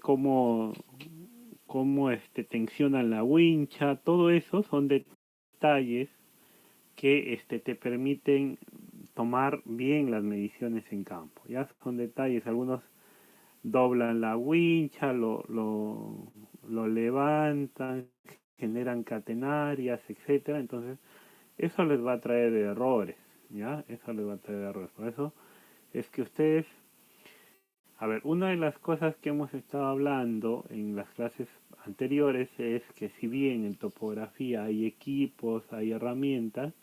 cómo, tensionan la wincha, todo eso son detalles que te permiten tomar bien las mediciones en campo. Ya son detalles, algunos doblan la wincha, lo levantan, generan catenarias, etcétera. Entonces, eso les va a traer errores, ¿ya? Eso les va a traer errores. Por eso es que ustedes, a ver, una de las cosas que hemos estado hablando en las clases anteriores es que si bien en topografía hay equipos, hay herramientas,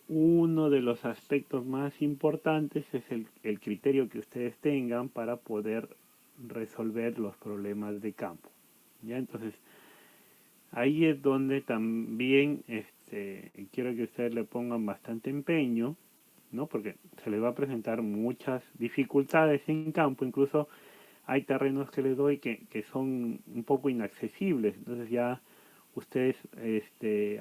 uno de los aspectos más importantes es el criterio que ustedes tengan para poder resolver los problemas de campo. ¿Ya? Entonces, ahí es donde también quiero que ustedes le pongan bastante empeño, ¿no? Porque se les va a presentar muchas dificultades en campo, incluso hay terrenos que les doy que son un poco inaccesibles, entonces ya ustedes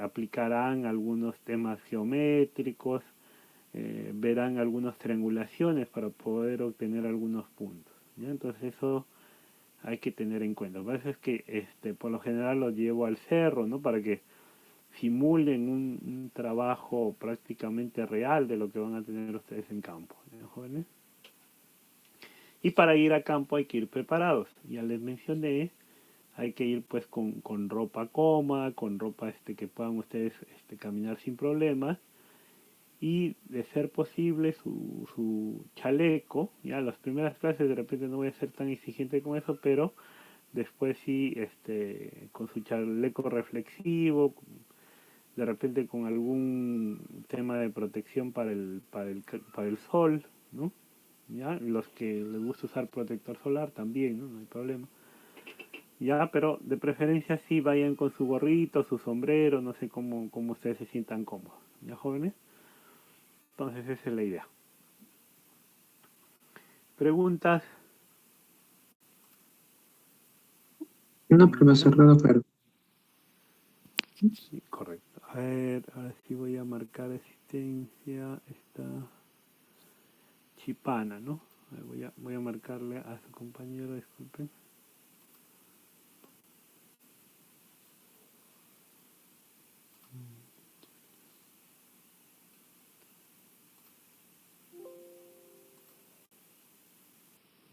aplicarán algunos temas geométricos, verán algunas triangulaciones para poder obtener algunos puntos, ¿ya? Entonces eso hay que tener en cuenta. Lo que pasa es que por lo general los llevo al cerro, ¿no? Para que simulen un trabajo prácticamente real de lo que van a tener ustedes en campo, ¿ya, jóvenes? Y para ir a campo hay que ir preparados. Ya les mencioné, hay que ir pues con ropa cómoda, con ropa que puedan ustedes caminar sin problemas. Y de ser posible su chaleco, ya las primeras clases de repente no voy a ser tan exigente con eso, pero después sí, con su chaleco reflexivo, de repente con algún tema de protección para el sol, ¿no? ¿Ya? Los que les gusta usar protector solar también, ¿no? No hay problema. Ya, pero de preferencia sí vayan con su gorrito, su sombrero, no sé cómo ustedes se sientan cómodos. ¿Ya, jóvenes? Entonces esa es la idea. ¿Preguntas? No, profesor, todo claro. Sí, correcto. A ver, ahora sí voy a marcar asistencia. Está Chipana, ¿no? A ver, voy a marcarle a su compañero, disculpen.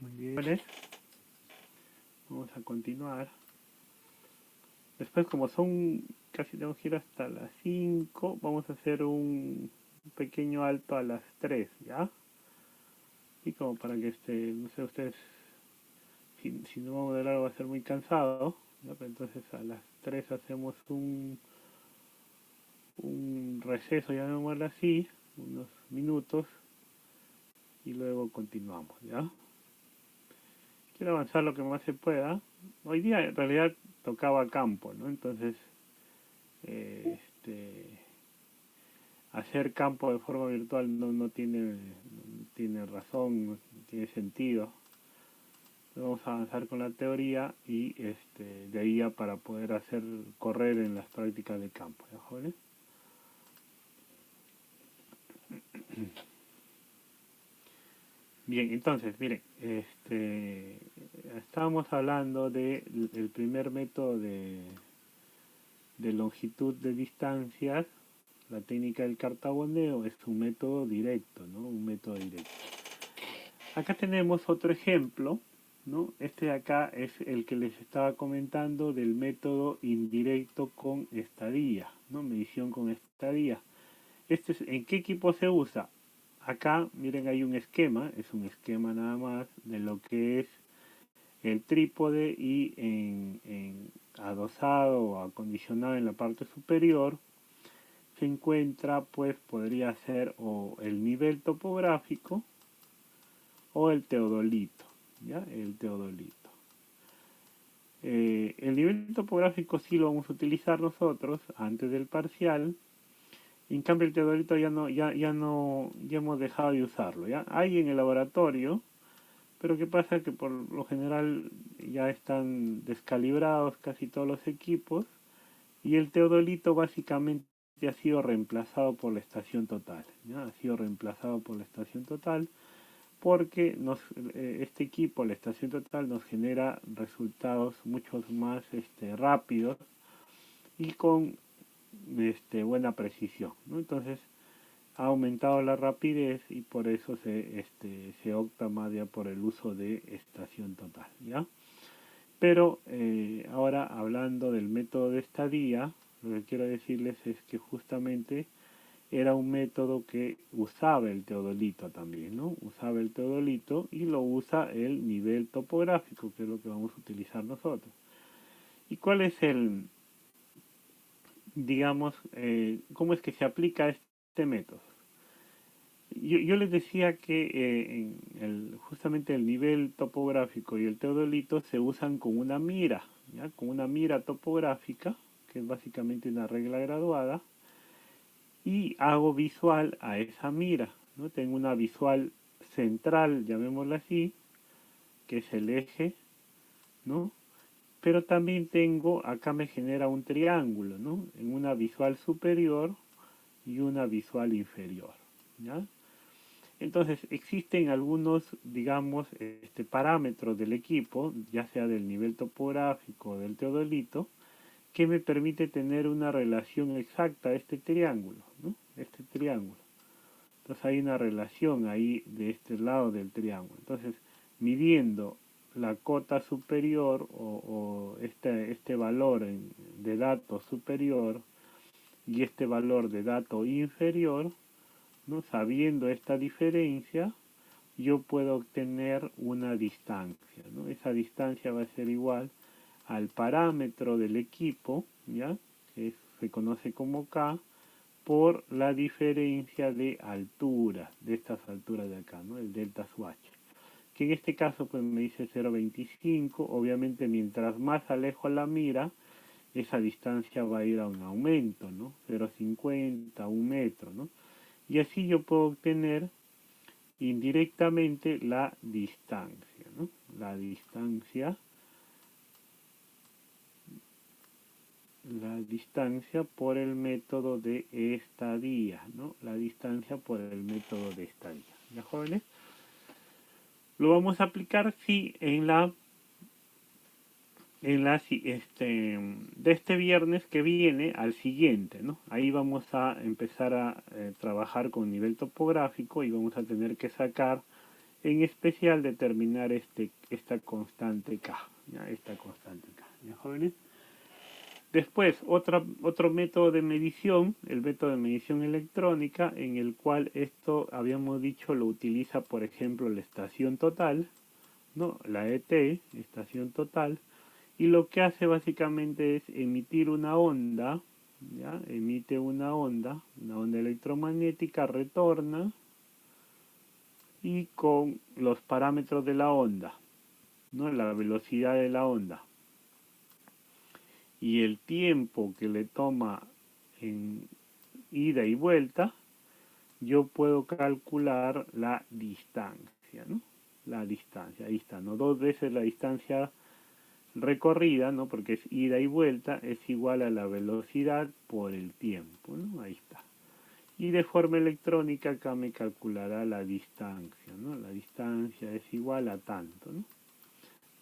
Muy bien. Vale. Vamos a continuar. Después, como son casi tengo que ir hasta las 5, vamos a hacer un pequeño alto a las 3, ¿ya? Y como para que no sé ustedes, si no vamos de largo va a ser muy cansado, ¿ya? Pero entonces a las 3 hacemos un receso, llamémoslo así, unos minutos, y luego continuamos, ¿ya? Quiero avanzar lo que más se pueda. Hoy día en realidad tocaba campo, ¿no? Entonces, hacer campo de forma virtual no tiene razón, no tiene sentido. Vamos a avanzar con la teoría y de ahí ya para poder hacer correr en las prácticas de campo, ¿ya, jóvenes? Bien, entonces, miren, estábamos hablando del primer método de longitud de distancias. La técnica del cartaboneo es un método directo, ¿no? Un método directo. Acá tenemos otro ejemplo, ¿no? Este de acá es el que les estaba comentando del método indirecto con estadía, ¿no? Medición con estadía. ¿En qué equipo se usa? acá, miren, hay un esquema, es un esquema nada más de lo que es el trípode y adosado o acondicionado en la parte superior se encuentra, pues podría ser o el nivel topográfico o el teodolito, ¿ya? El teodolito. El nivel topográfico sí lo vamos a utilizar nosotros antes del parcial. En cambio el teodolito ya hemos dejado de usarlo, ¿ya? Hay en el laboratorio, pero qué pasa que por lo general ya están descalibrados casi todos los equipos y el teodolito básicamente ha sido reemplazado por la estación total, ¿ya? Ha sido reemplazado por la estación total porque este equipo, la estación total, nos genera resultados mucho más rápidos y con buena precisión, ¿no? Entonces ha aumentado la rapidez y por eso se opta más ya por el uso de estación total, ¿ya? Pero ahora hablando del método de estadía, lo que quiero decirles es que justamente era un método que usaba el teodolito también, ¿no? Usaba el teodolito y lo usa el nivel topográfico, que es lo que vamos a utilizar nosotros. ¿Y cuál es digamos, cómo es que se aplica este método? Yo les decía que justamente el nivel topográfico y el teodolito se usan con una mira, ¿ya? Con una mira topográfica, que es básicamente una regla graduada, y hago visual a esa mira, ¿no? Tengo una visual central, llamémosla así, que es el eje, ¿no? Pero también tengo, acá me genera un triángulo, ¿no? En una visual superior y una visual inferior, ¿ya? Entonces existen algunos, digamos, parámetros del equipo, ya sea del nivel topográfico o del teodolito, que me permite tener una relación exacta a este triángulo, ¿no? Este triángulo. Entonces hay una relación ahí de este lado del triángulo. Entonces, midiendo la cota superior o este valor de dato superior y este valor de dato inferior, ¿no? Sabiendo esta diferencia, yo puedo obtener una distancia, ¿no? Esa distancia va a ser igual al parámetro del equipo, ¿ya? Que se conoce como K, por la diferencia de altura, de estas alturas de acá, ¿no? El delta su h. Que en este caso pues me dice 0,25, obviamente mientras más alejo la mira, esa distancia va a ir a un aumento, ¿no? 0,50, 1 metro, ¿no? Y así yo puedo obtener indirectamente la distancia, ¿no? La distancia por el método de estadía, ¿no? La distancia por el método de estadía. ¿Ya, jóvenes? Lo vamos a aplicar, sí, de este viernes que viene al siguiente, ¿no? Ahí vamos a empezar a trabajar con nivel topográfico y vamos a tener que sacar, en especial, determinar esta constante K, ¿ya? Esta constante K, ¿ya, jóvenes? Después, otro método de medición, el método de medición electrónica, en el cual esto, habíamos dicho, lo utiliza, por ejemplo, la estación total, ¿no? La ET, estación total, y lo que hace básicamente es emitir una onda, ¿ya? Emite una onda electromagnética, retorna, y con los parámetros de la onda, ¿no? La velocidad de la onda y el tiempo que le toma en ida y vuelta, yo puedo calcular la distancia, ¿no? La distancia, ahí está, ¿no? 2 veces la distancia recorrida, ¿no? Porque es ida y vuelta, es igual a la velocidad por el tiempo, ¿no? Ahí está. Y de forma electrónica acá me calculará la distancia, ¿no? La distancia es igual a tanto, ¿no?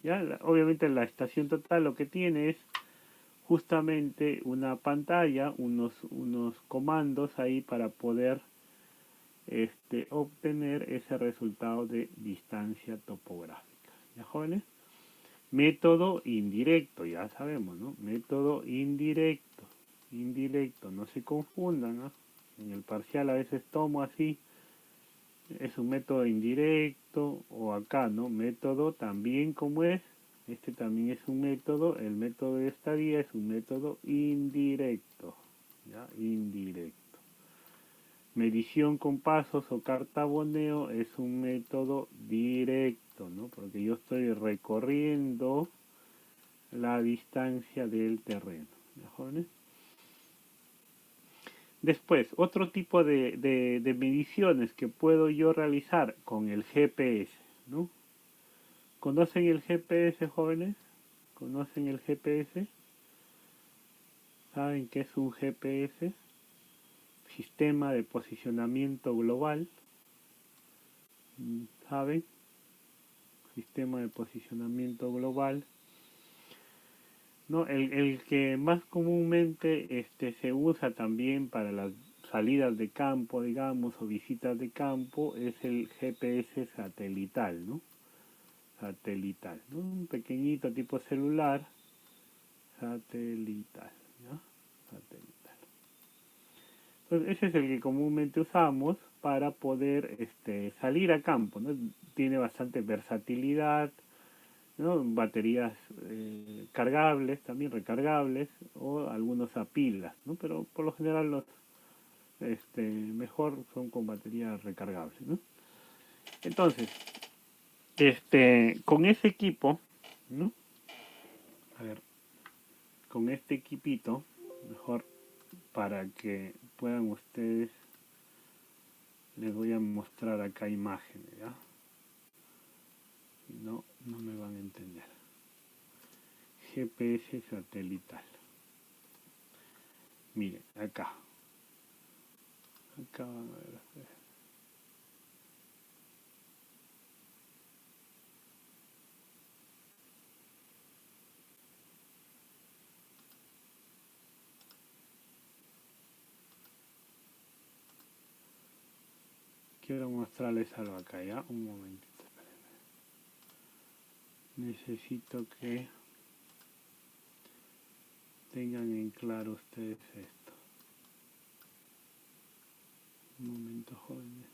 ¿Ya? Obviamente la estación total lo que tiene es justamente una pantalla, unos comandos ahí para poder obtener ese resultado de distancia topográfica. ¿Ya, jóvenes? Método indirecto, ya sabemos, ¿no? Método indirecto, no se confundan, ¿no? En el parcial a veces tomo así es un método indirecto, o acá, ¿no? Método también como es, este también es un método, el método de estadía es un método indirecto, ¿ya? Indirecto. Medición con pasos o cartaboneo es un método directo, ¿no? Porque yo estoy recorriendo la distancia del terreno, ¿ya, jóvenes? Después, otro tipo de mediciones que puedo yo realizar con el GPS, ¿no? ¿Conocen el GPS, jóvenes? ¿Conocen el GPS? ¿Saben qué es un GPS? Sistema de posicionamiento global. ¿Saben? Sistema de posicionamiento global. ¿No? El que más comúnmente se usa también para las salidas de campo, digamos, o visitas de campo, es el GPS satelital, ¿no? Satelital, ¿no? Un pequeñito tipo celular satelital, ¿no? Satelital. Entonces ese es el que comúnmente usamos para poder salir a campo, ¿no? Tiene bastante versatilidad, ¿no? Baterías cargables, también recargables, o algunos a pilas, ¿no? Pero por lo general los mejor son con baterías recargables, ¿no? Entonces, con ese equipo, ¿no? A ver, con este equipito, mejor para que puedan ustedes, les voy a mostrar acá imágenes, ¿ya? Si no, no me van a entender. GPS satelital. Miren, acá. Acá van a ver ustedes. Quiero mostrarles algo acá, ¿ya? Un momentito, espérenme. Necesito que tengan en claro ustedes esto. Un momento, jóvenes.